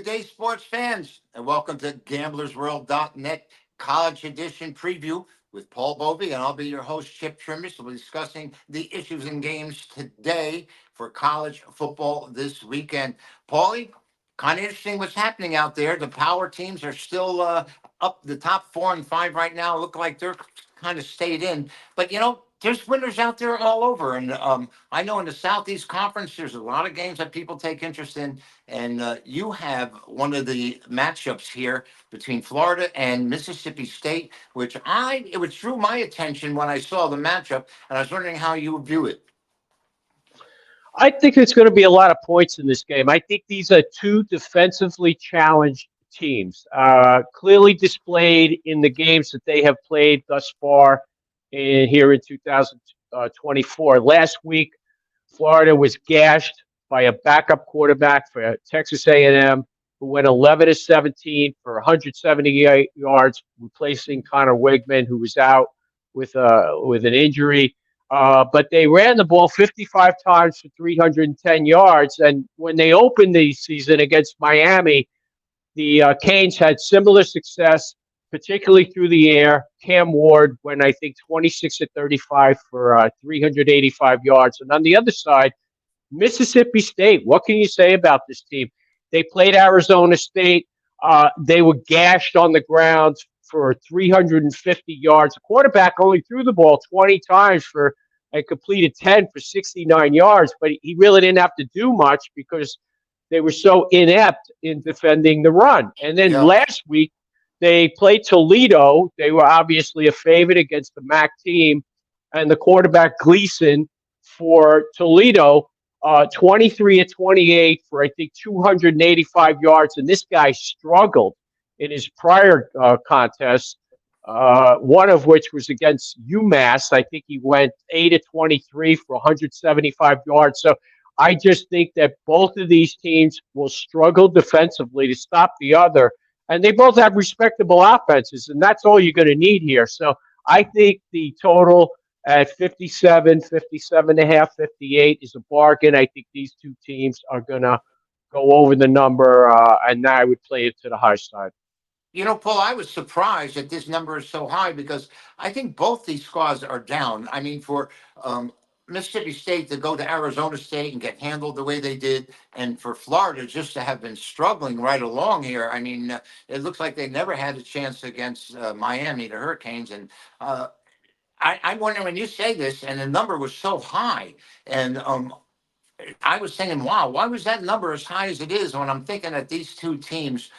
good day, sports fans, and welcome to GamblersWorld.net College Edition Preview with Paul Bovi, and I'll be your host, Chip Chirimbes. We'll be discussing the issues and games today for college football this weekend. Paulie, kind of interesting what's happening out there. The power teams are still up the top 4 and 5 right now. Look like they're kind of stayed in, but there's winners out there all over, and I know in the Southeast Conference, there's a lot of games that people take interest in. And you have one of the matchups here between Florida and Mississippi State, which it was drew my attention when I saw the matchup, and I was wondering how you view it. I think there's going to be a lot of points in this game. I think these are two defensively challenged teams, clearly displayed in the games that they have played thus far here in 2024. Last week, Florida was gashed by a backup quarterback for Texas A&M who went 11-17 for 178 yards, replacing Connor Wigman, who was out with an injury. But they ran the ball 55 times for 310 yards. And when they opened the season against Miami, the Canes had similar success, particularly through the air. Cam Ward went, I think, 26-35 for 385 yards. And on the other side, Mississippi State, what can you say about this team? They played Arizona State. They were gashed on the ground for 350 yards. The quarterback only threw the ball 20 times and completed 10 for 69 yards, but he really didn't have to do much because they were so inept in defending the run. And then last week, they played Toledo. They were obviously a favorite against the MAC team, and the quarterback Gleason for Toledo, 23-28 for, I think, 285 yards. And this guy struggled in his prior contests, one of which was against UMass. I think he went 8-23 for 175 yards. So I just think that both of these teams will struggle defensively to stop the other. And they both have respectable offenses, and that's all you're going to need here. So I think the total at 57, 57.5, 58 is a bargain. I think these two teams are going to go over the number, and I would play it to the high side. Paul, I was surprised that this number is so high because I think both these squads are down. I mean, for Mississippi State to go to Arizona State and get handled the way they did, and for Florida just to have been struggling right along here. I mean, it looks like they never had a chance against Miami, the Hurricanes. And I'm wondering when you say this, and the number was so high, and I was thinking, wow, why was that number as high as it is when I'm thinking that these two teams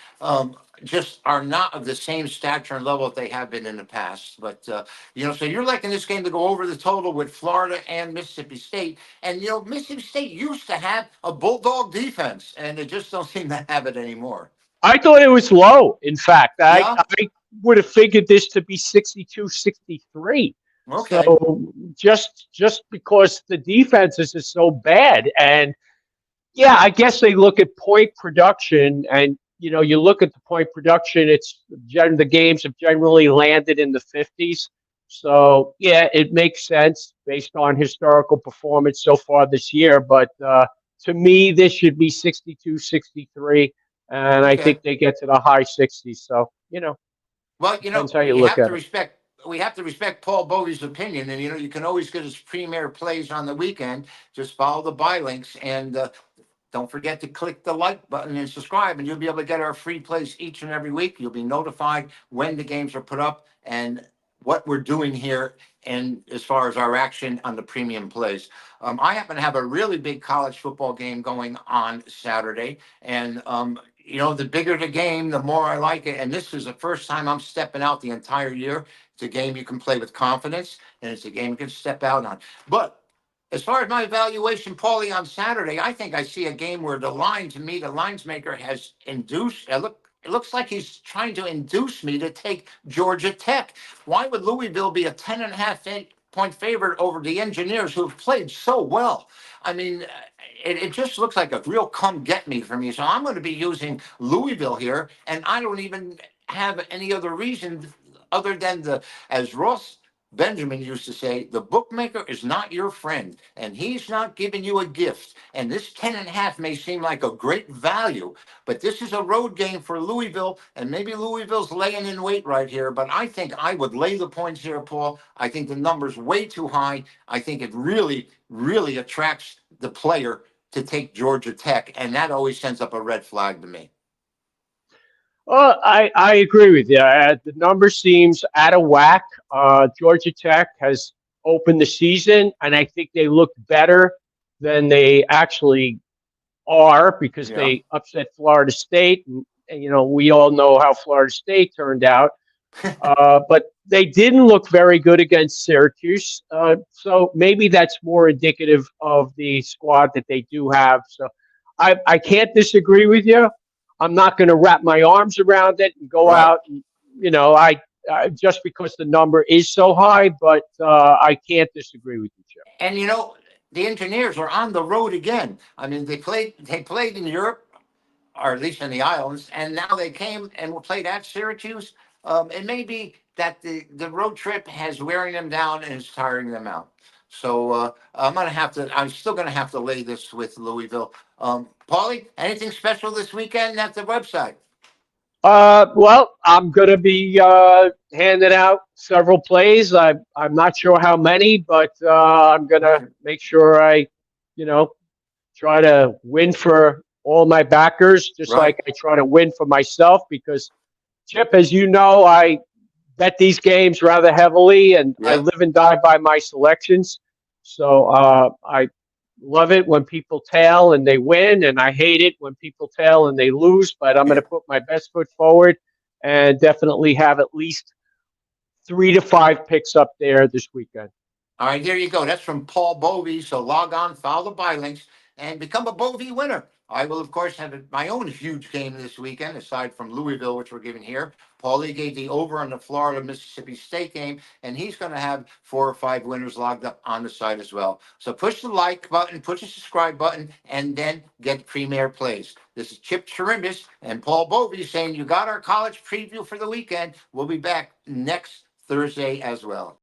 just are not of the same stature and level that they have been in the past. But, so you're liking this game to go over the total with Florida and Mississippi State. And, Mississippi State used to have a Bulldog defense, and they just don't seem to have it anymore. I thought it was low, in fact. Yeah? I would have figured this to be 62-63. Okay. So just because the defenses is so bad, and yeah, I guess they look at point production, and you look at the point production. The games have generally landed in the 50s. So yeah, it makes sense based on historical performance so far this year. But to me, this should be 62-63, and I think they get to the high 60s. So well, depends how you we look have at to it. respect. We have to respect Paul Bowie's opinion, and you can always get his premier plays on the weekend. Just follow the buy links, and don't forget to click the like button and subscribe, and you'll be able to get our free plays each and every week. You'll be notified when the games are put up and what we're doing here, and as far as our action on the premium plays. I happen to have a really big college football game going on Saturday, and the bigger the game, the more I like it. And this is the first time I'm stepping out the entire year. It's a game you can play with confidence, and it's a game you can step out on. But as far as my evaluation, Paulie, on Saturday, I think I see a game where the line, to me, the lines maker has induced. It looks like he's trying to induce me to take Georgia Tech. Why would Louisville be a 10.5 point favorite over the Engineers, who have played so well? I mean, it just looks like a real come get me for me. So I'm going to be using Louisville here, and I don't even have any other reason other than as Ross Benjamin used to say, the bookmaker is not your friend, and he's not giving you a gift. And this 10.5 may seem like a great value, but this is a road game for Louisville, and maybe Louisville's laying in weight right here. But I think I would lay the points here, Paul. I think the number's way too high. I think it really, really attracts the player to take Georgia Tech, and that always sends up a red flag to me. Well, I agree with you. The number seems out of whack. Georgia Tech has opened the season, and I think they looked better than they actually are because Yeah. they upset Florida State. And, we all know how Florida State turned out. But they didn't look very good against Syracuse. So maybe that's more indicative of the squad that they do have. So I can't disagree with you. I'm not going to wrap my arms around it and go Right. out. And, I just because the number is so high, but I can't disagree with you, Joe. And the engineers are on the road again. I mean, they played in Europe, or at least in the islands, and now they came and played at Syracuse. It may be that the road trip has wearing them down and is tiring them out. So I'm still gonna have to lay this with Louisville. Paulie, anything special this weekend at the website? Well, I'm going to be handing out several plays. I'm not sure how many, but I'm going to make sure I, you know, try to win for all my backers, just Right. like I try to win for myself. Because, Chip, as you know, I bet these games rather heavily, and I Yep. live and die by my selections. So I love it when people tail and they win, and I hate it when people tail and they lose. But I'm going to put my best foot forward and definitely have at least 3 to 5 picks up there this weekend. All right, there you go. That's from Paul Bovi. So log on, follow the buy links, and become a Bovi winner. I will, of course, have my own huge game this weekend, aside from Louisville, which we're giving here. Paulie gave the over on the Florida Mississippi State game, and he's going to have 4 or 5 winners logged up on the site as well. So push the like button, push the subscribe button, and then get Premier Plays. This is Chip Chirimbes and Paul Bovi saying you got our college preview for the weekend. We'll be back next Thursday as well.